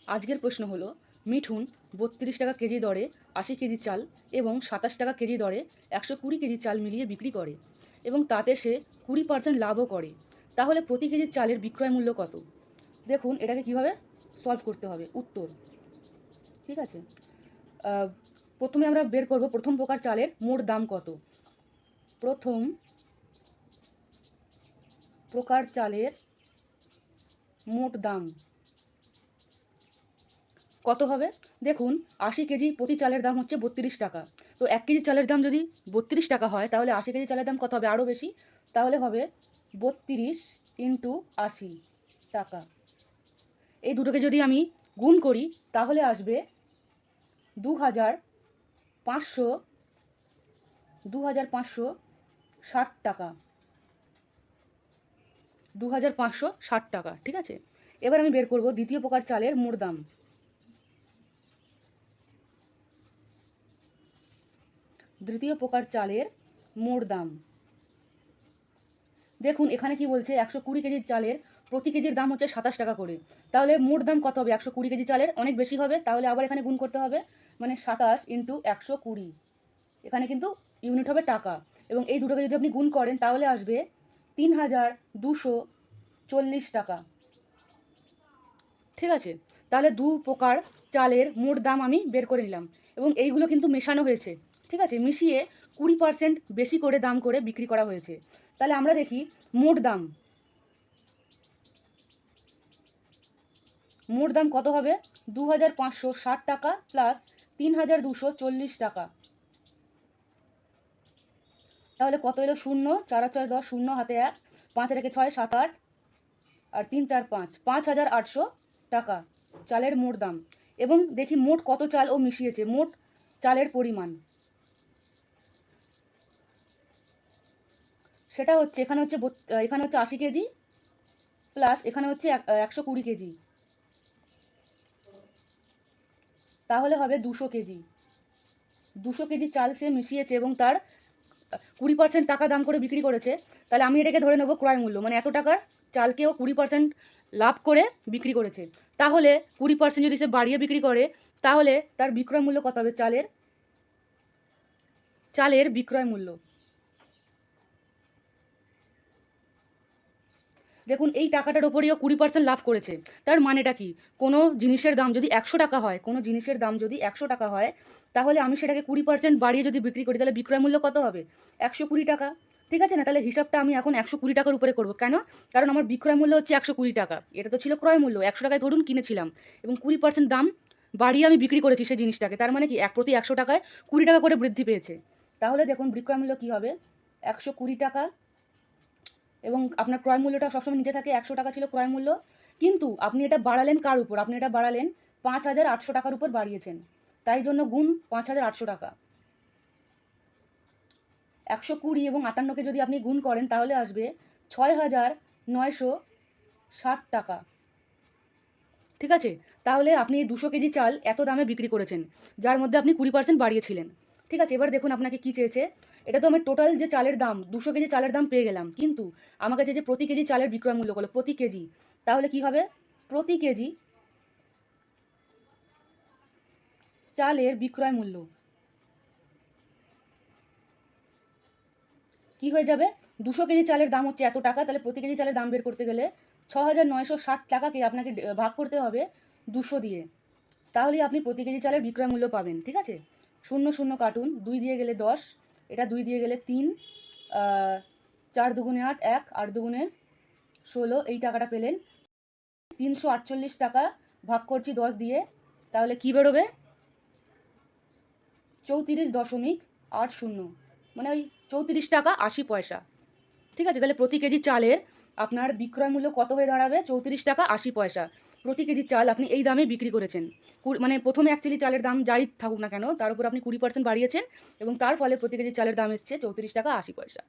আজকের প্রশ্ন হলো মিঠুন 32 টাকা কেজি দরে 80 কেজি চাল এবং 27 টাকা কেজি দরে 120 কেজি চাল মিলিয়ে বিক্রি করে এবং তাতে সে 20% লাভও করে। তাহলে প্রতি কেজি চালের বিক্রয় মূল্য কত? দেখুন এটাকে কিভাবে সলভ করতে হবে। উত্তর, ঠিক আছে। আহ, প্রথমে আমরা বের করব প্রথম প্রকার চালের মোট দাম কত। প্রথম প্রকার চালের মোট দাম কত হবে? দেখুন 80 কেজি প্রতি চালের দাম হচ্ছে 32 টাকা। তো 1 কেজি চালের দাম যদি 32 টাকা হয় তাহলে 80 কেজি চালের দাম কত হবে? আরও বেশি। তাহলে হবে 32 ইন্টু 80 টাকা। এই দুটোকে যদি আমি গুণ করি তাহলে আসবে 2500 2560 টাকা। 2560 টাকা, ঠিক আছে। এবার আমি বের করব দ্বিতীয় প্রকার চালের মোট দাম। দ্বিতীয় প্রকার চালের মোট দাম, দেখুন এখানে কি বলছে 120 কেজির চালের প্রতি কেজির দাম হচ্ছে 27 টাকা করে। তাহলে মোট দাম কত হবে? 120 কেজি চালের অনেক বেশি হবে, তাহলে আবার এখানে গুণ করতে হবে, মানে 27 ইন্টু 120। এখানে কিন্তু ইউনিট হবে টাকা, এবং এই দুটোকে যদি আপনি গুণ করেন তাহলে আসবে 3240 টাকা, ঠিক আছে। তাহলে দু প্রকার চালের মোট দাম আমি বের করে নিলাম, এবং এইগুলো কিন্তু মেশানো হয়েছে, ঠিক আছে, মিশিয়ে 20% বেশি করে দাম করে বিক্রি করা হয়েছে। তাহলে আমরা দেখি মোট দাম, মোট দাম কত হবে? 2560 টাকা প্লাস 3240 টাকা। তাহলে কত এলো? 0, 4 4 10, 0 হাতে 1, 5 রেখে 6, 7 8, আর 3 4 5, 5800 টাকা চালের মোট দাম। এবং দেখি মোট কত চাল ও মিশিয়েছে, মোট চালের পরিমাণ সেটা হচ্ছে এখানে হচ্ছে 80 কেজি প্লাস এখানে হচ্ছে 120 কেজি, তাহলে হবে 200 কেজি। 200 কেজি চাল সে মিশিয়েছে এবং তার 20% টাকা দাম করে বিক্রি করেছে। তাহলে আমি এটাকে ধরে নেবো ক্রয় মূল্য, মানে এত টাকার চালকেও 20% লাভ করে বিক্রি করেছে। তাহলে 20% যদি সে বাড়িয়ে বিক্রি করে তাহলে তার বিক্রয় মূল্য কত হবে? চালের বিক্রয় মূল্য, দেখুন এই টাকাটার ওপরেও 20% লাভ করেছে। তার মানেটা কি? কোনো জিনিসের দাম যদি 100 টাকা হয়, কোনো জিনিসের দাম যদি 100 টাকা হয়, তাহলে আমি সেটাকে 20% বাড়িয়ে যদি বিক্রি করি তাহলে বিক্রয় মূল্য কত হবে? 120 টাকা, ঠিক আছে না? তাহলে হিসাবটা আমি এখন 120 টাকার উপরে করবো। কেন? কারণ আমার বিক্রয় মূল্য হচ্ছে 120 টাকা, এটা তো ছিল ক্রয় মূল্য, 100 টাকায় ধরুন কিনেছিলাম, এবং 20% দাম বাড়িয়ে আমি বিক্রি করেছি সেই জিনিসটাকে। তার মানে কি প্রতি 100 টাকায় 20 টাকা করে বৃদ্ধি পেয়েছে। তাহলে দেখুন বিক্রয় মূল্য কী হবে? 120 টাকা, এবং আপনার ক্রয় মূল্যটা সবসময় নিচে থাকে। 100 টাকা ছিল ক্রয় মূল্য, কিন্তু আপনি এটা বাড়ালেন কার উপর? আপনি এটা বাড়ালেন 5800 টাকার উপর বাড়িয়েছেন, তাই জন্য গুণ 5800 টাকা। 120 এবং 58কে যদি আপনি গুণ করেন তাহলে আসবে 6960 টাকা, ঠিক আছে। তাহলে আপনি 200 কেজি চাল এত দামে বিক্রি করেছেন, যার মধ্যে আপনি 20% বাড়িয়েছিলেন, ঠিক আছে। এবার দেখুন আপনাকে কি চেয়েছে। এটা তো আমি টোটাল যে চালের দাম 200 কেজি চালের দাম পেয়ে গেলাম, কিন্তু আমাকে চেয়েছে প্রতি কেজি চালের বিক্রয় মূল্য করলো, প্রতি কেজি। তাহলে কি হবে? প্রতি কেজি চালের বিক্রয় মূল্য কি হয়ে যাবে? 200 কেজি চালের দাম হচ্ছে এত টাকা, তাহলে প্রতি কেজি চালের দাম বের করতে গেলে 6960 টাকাকে আপনাকে ভাগ করতে হবে 200 দিয়ে, তাহলেই আপনি প্রতি কেজি চালের বিক্রয় মূল্য পাবেন, ঠিক আছে। 0 0 কাটুন, 2 দিয়ে গেলে 10, এটা 2 দিয়ে গেলে 3, 4 দুগুণে 8, 1 8 দুগুণে 16, এই টাকাটা পেলেন। 348 টাকা ভাগ করছি 10 দিয়ে, তাহলে কি বেরোবে? 34.80, মানে ওই 34 টাকা 80 পয়সা, ঠিক আছে। তাহলে প্রতি কেজি চালের আপনার বিক্রয় মূল্য কত হয়ে দাঁড়াবে? 34 টাকা 80 পয়সা। প্রতি কেজি চাল আপনি এই দামে বিক্রি করেছেন। মানে প্রথমে অ্যাকচুয়ালি চালের দাম যাই থাকুক না কেন তার উপর আপনি 20% বাড়িয়েছেন, এবং তার ফলে প্রতি কেজি চালের দাম এসছে 34 টাকা 80 পয়সা।